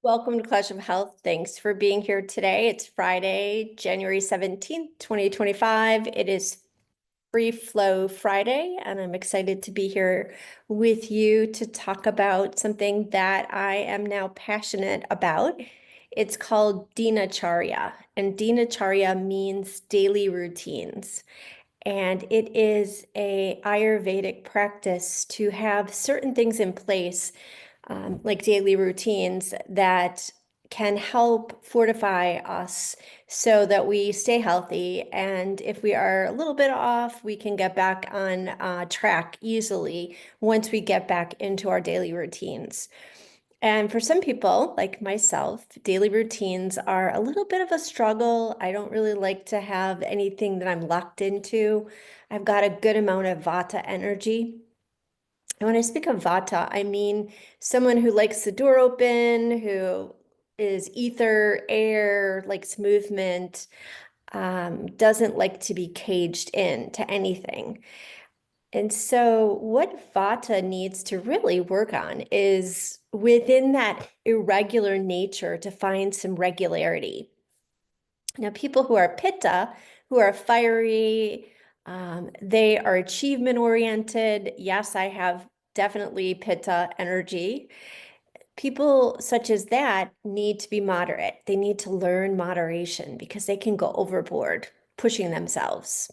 Welcome to Clash of Health. Thanks for being here today. It's Friday, January 17th, 2025. It is Free Flow Friday, and I'm excited to be here with you to talk about something that I am now passionate about. It's called Dinacharya, and Dinacharya means daily routines. And it is a Ayurvedic practice to have certain things in place, like daily routines that can help fortify us so that we stay healthy. And if we are a little bit off, we can get back on track easily once we get back into our daily routines. And for some people, like myself, daily routines are a little bit of a struggle. I don't really like to have anything that I'm locked into. I've got a good amount of Vata energy. And when I speak of Vata, I mean someone who likes the door open, who is ether, air, likes movement, doesn't like to be caged in to anything. And so, what Vata needs to really work on is within that irregular nature to find some regularity. Now, people who are Pitta, who are fiery, they are achievement oriented. Yes, I have definitely Pitta energy. People such as that need to be moderate. They need to learn moderation because they can go overboard pushing themselves.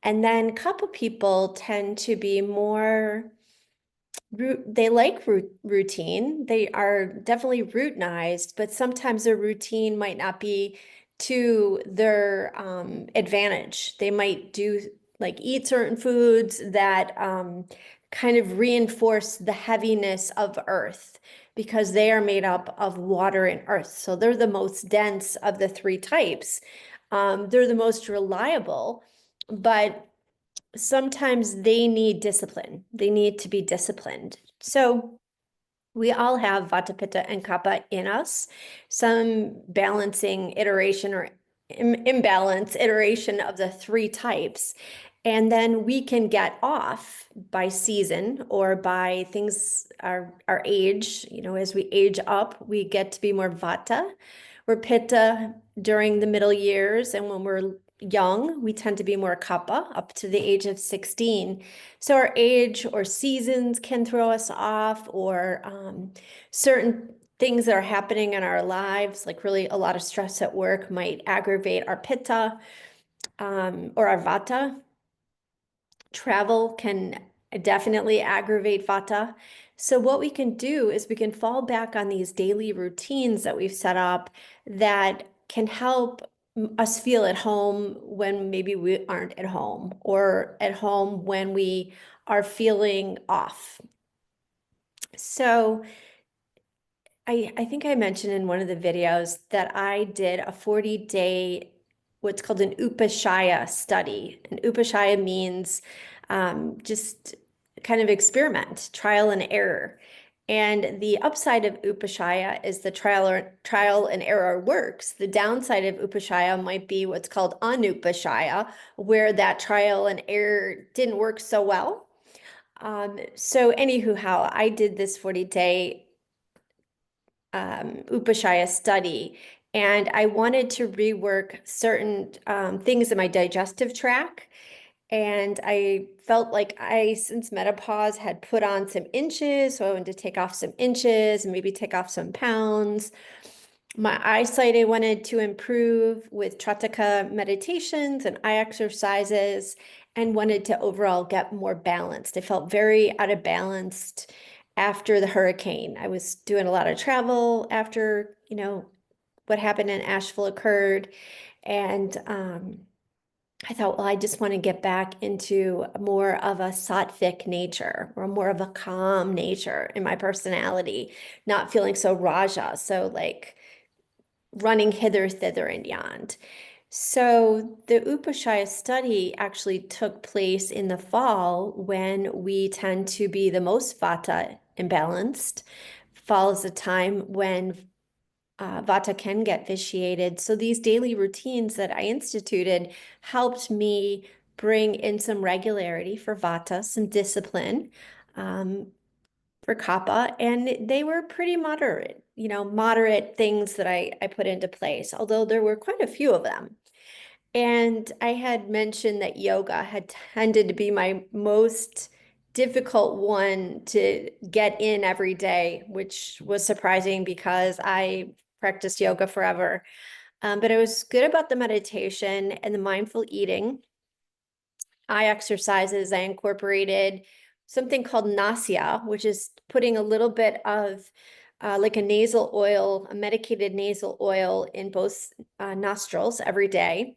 And then Kapha people tend to be more they like routine. They are definitely routinized, but sometimes their routine might not be to their advantage. They might do like eat certain foods that kind of reinforce the heaviness of earth because they are made up of water and earth. So they're the most dense of the three types. They're the most reliable, but sometimes they need discipline. They need to be disciplined. So we all have Vata, Pitta, and Kapha in us, some balancing iteration or imbalance iteration of the three types. And then we can get off by season or by things, our age. As we age up, we get to be more Vata. We're Pitta during the middle years, and when we're young, we tend to be more Kapha up to the age of 16. So our age or seasons can throw us off, or certain things that are happening in our lives, like really a lot of stress at work, might aggravate our Pitta or our Vata. Travel can definitely aggravate Vata. So what we can do is we can fall back on these daily routines that we've set up that can help us feel at home when maybe we aren't at home, or at home when we are feeling off. So I think I mentioned in one of the videos that I did a 40-day, what's called an Upashaya study. And Upashaya means just kind of experiment, trial and error. And the upside of Upashaya is the trial and error works. The downside of Upashaya might be what's called Anupashaya, where that trial and error didn't work so well. So anywho, how I did this 40-day Upashaya study, and I wanted to rework certain things in my digestive tract. And I felt like since menopause, had put on some inches, so I wanted to take off some inches and maybe take off some pounds. My eyesight, I wanted to improve with Trataka meditations and eye exercises, and wanted to overall get more balanced. I felt very out of balance after the hurricane. I was doing a lot of travel after, what happened in Asheville occurred. And I thought, well, I just want to get back into more of a sattvic nature, or more of a calm nature in my personality, not feeling so Raja. So like running hither, thither, and yon. So the Upashaya study actually took place in the fall when we tend to be the most Vata imbalanced. Fall is a time when Vata can get vitiated. So these daily routines that I instituted helped me bring in some regularity for Vata, some discipline. for kapha, and they were pretty moderate, moderate things that I put into place, although there were quite a few of them. And I had mentioned that yoga had tended to be my most difficult one to get in every day, which was surprising because I practiced yoga forever. But I was good about the meditation and the mindful eating. Eye exercises, I incorporated something called nasya, which is putting a little bit of like a nasal oil, a medicated nasal oil in both nostrils every day.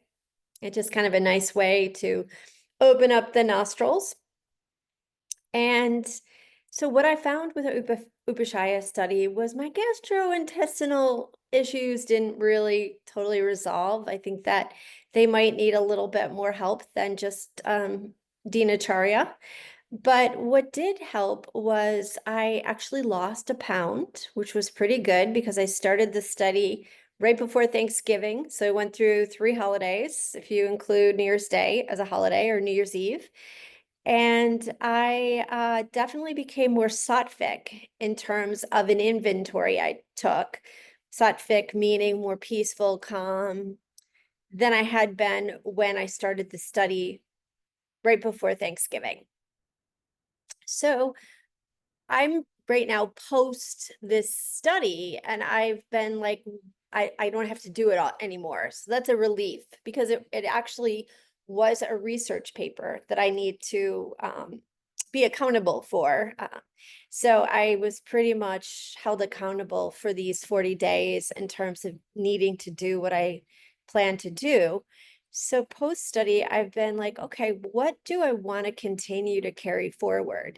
It's just kind of a nice way to open up the nostrils. And so what I found with the Upashaya study was my gastrointestinal issues didn't really totally resolve. I think that they might need a little bit more help than just Dinacharya. But what did help was I actually lost a pound, which was pretty good because I started the study right before Thanksgiving. So I went through 3 holidays, if you include New Year's Day as a holiday or New Year's Eve. And I definitely became more sattvic in terms of an inventory I took. Sattvic meaning more peaceful, calm than I had been when I started the study right before Thanksgiving. So I'm right now post this study, and I've been like, I don't have to do it all anymore. So that's a relief because it actually was a research paper that I need to be accountable for. So I was pretty much held accountable for these 40 days in terms of needing to do what I plan to do. So post study, I've been like, okay, what do I want to continue to carry forward?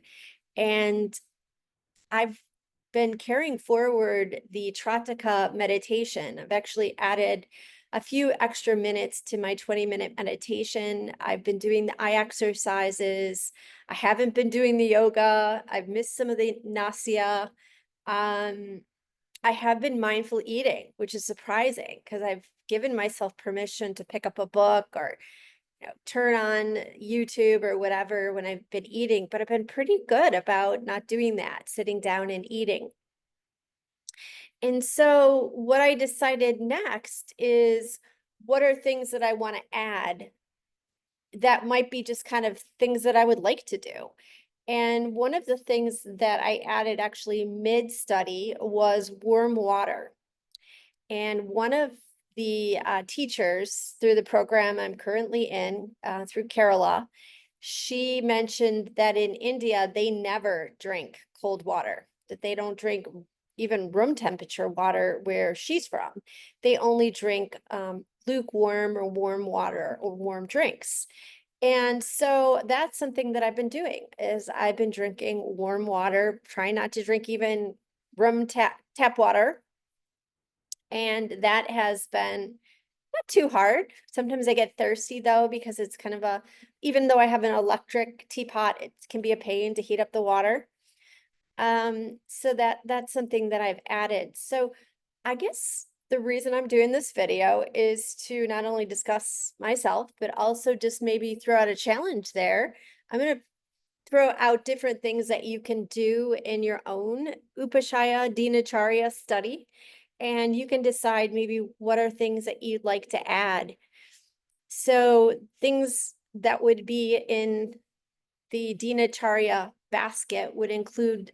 And I've been carrying forward the Trataka meditation. I've actually added a few extra minutes to my 20-minute meditation. I've been doing the eye exercises. I haven't been doing the yoga. I've missed some of the nasya. I have been mindful eating, which is surprising because I've given myself permission to pick up a book or turn on YouTube or whatever when I've been eating, but I've been pretty good about not doing that, sitting down and eating. And so what I decided next is what are things that I want to add that might be just kind of things that I would like to do. And one of the things that I added actually mid-study was warm water. And one of the teachers through the program I'm currently in, through Kerala, she mentioned that in India, they never drink cold water, that they don't drink even room temperature water where she's from. They only drink lukewarm or warm water or warm drinks. And so that's something that I've been doing is I've been drinking warm water, trying not to drink even room tap water. And that has been not too hard. Sometimes I get thirsty though, because it's kind of even though I have an electric teapot, it can be a pain to heat up the water. So that's something that I've added. So I guess the reason I'm doing this video is to not only discuss myself, but also just maybe throw out a challenge there. I'm going to throw out different things that you can do in your own Upashaya Dinacharya study. And you can decide maybe what are things that you'd like to add. So things that would be in the Dinacharya basket would include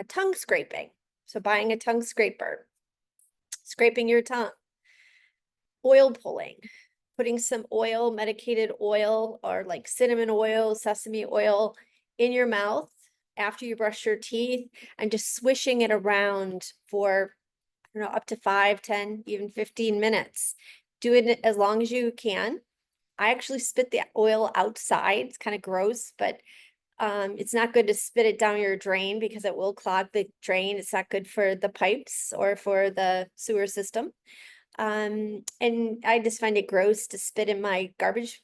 tongue scraping. So buying a tongue scraper, scraping your tongue, oil pulling, putting some oil, medicated oil, or like cinnamon oil, sesame oil in your mouth after you brush your teeth and just swishing it around for, I don't know, up to 5, 10, even 15 minutes. Do it as long as you can. I actually spit the oil outside. It's kind of gross, but it's not good to spit it down your drain because it will clog the drain. It's not good for the pipes or for the sewer system. And I just find it gross to spit in my garbage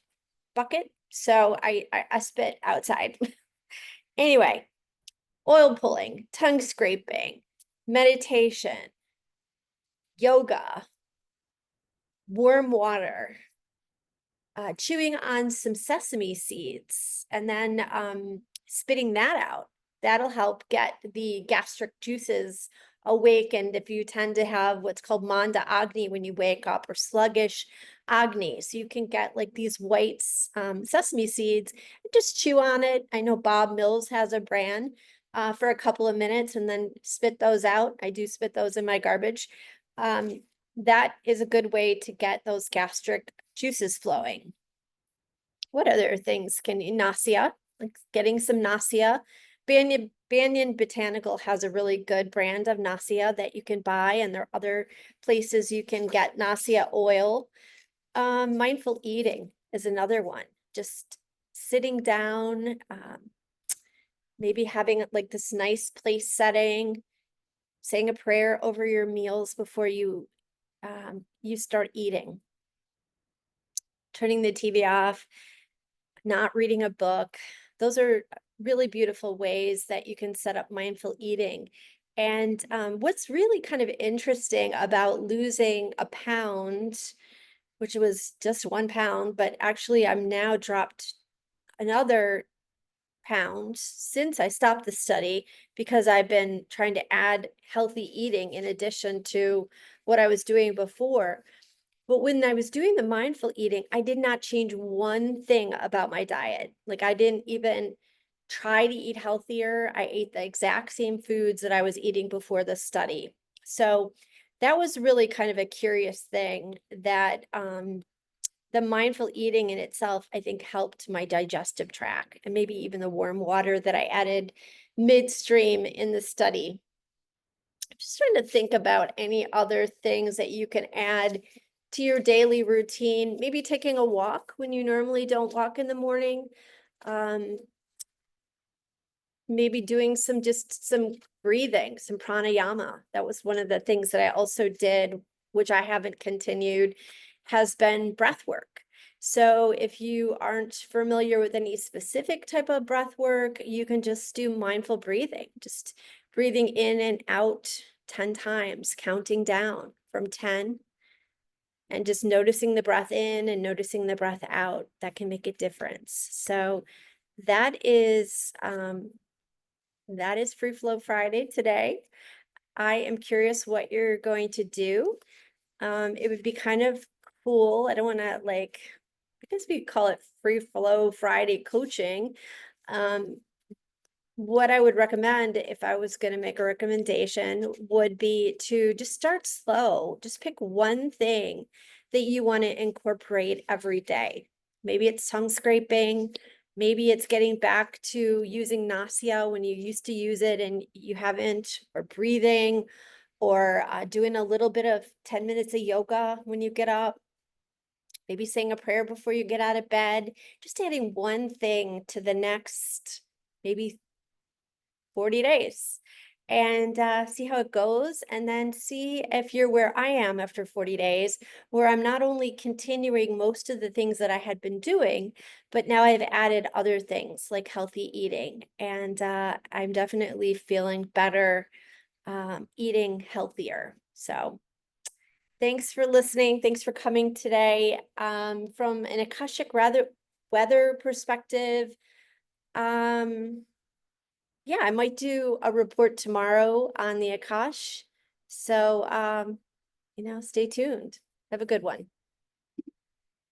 bucket. So I spit outside. Anyway, oil pulling, tongue scraping, meditation, yoga, warm water, chewing on some sesame seeds, and then spitting that out. that'll help get the gastric juices awakened if you tend to have what's called manda agni when you wake up, or sluggish agni. So you can get like these white sesame seeds, just chew on it. I know Bob Mills has a brand for a couple of minutes and then spit those out. I do spit those in my garbage. That is a good way to get those gastric juices flowing. What other things can you, nausea, like getting some nausea. Banyan Botanical has a really good brand of nausea that you can buy, and there are other places you can get nausea oil. Mindful eating is another one. Just sitting down, maybe having like this nice place setting, saying a prayer over your meals before you start eating, turning the TV off, not reading a book. Those are really beautiful ways that you can set up mindful eating. And what's really kind of interesting about losing a pound, which was just 1 pound, but actually I'm now dropped another pound since I stopped the study, because I've been trying to add healthy eating in addition to what I was doing before. But when I was doing the mindful eating, I did not change one thing about my diet. Like, I didn't even try to eat healthier. I ate the exact same foods that I was eating before the study. So that was really kind of a curious thing, that the mindful eating in itself, I think, helped my digestive tract, and maybe even the warm water that I added midstream in the study. I'm just trying to think about any other things that you can add to your daily routine. Maybe taking a walk when you normally don't walk in the morning. Maybe doing some breathing, some pranayama. That was one of the things that I also did, which I haven't continued, has been breath work. So if you aren't familiar with any specific type of breath work, you can just do mindful breathing, just breathing in and out 10 times, counting down from 10, and just noticing the breath in and noticing the breath out. That can make a difference. So that is Free Flow Friday today. I am curious what you're going to do. It would be kind of cool. I don't want to, like, I guess we call it Free Flow Friday coaching. What I would recommend, if I was going to make a recommendation, would be to just start slow. Just pick one thing that you want to incorporate every day. Maybe it's tongue scraping. Maybe it's getting back to using nausea when you used to use it and you haven't, or breathing, or doing a little bit of 10 minutes of yoga when you get up. Maybe saying a prayer before you get out of bed. Just adding one thing to the next, maybe 40 days, and see how it goes, and then see if you're where I am after 40 days, where I'm not only continuing most of the things that I had been doing, but now I've added other things like healthy eating, and I'm definitely feeling better eating healthier. So thanks for listening. Thanks for coming today. From an Akashic weather perspective, yeah, I might do a report tomorrow on the Akash. So, stay tuned. Have a good one.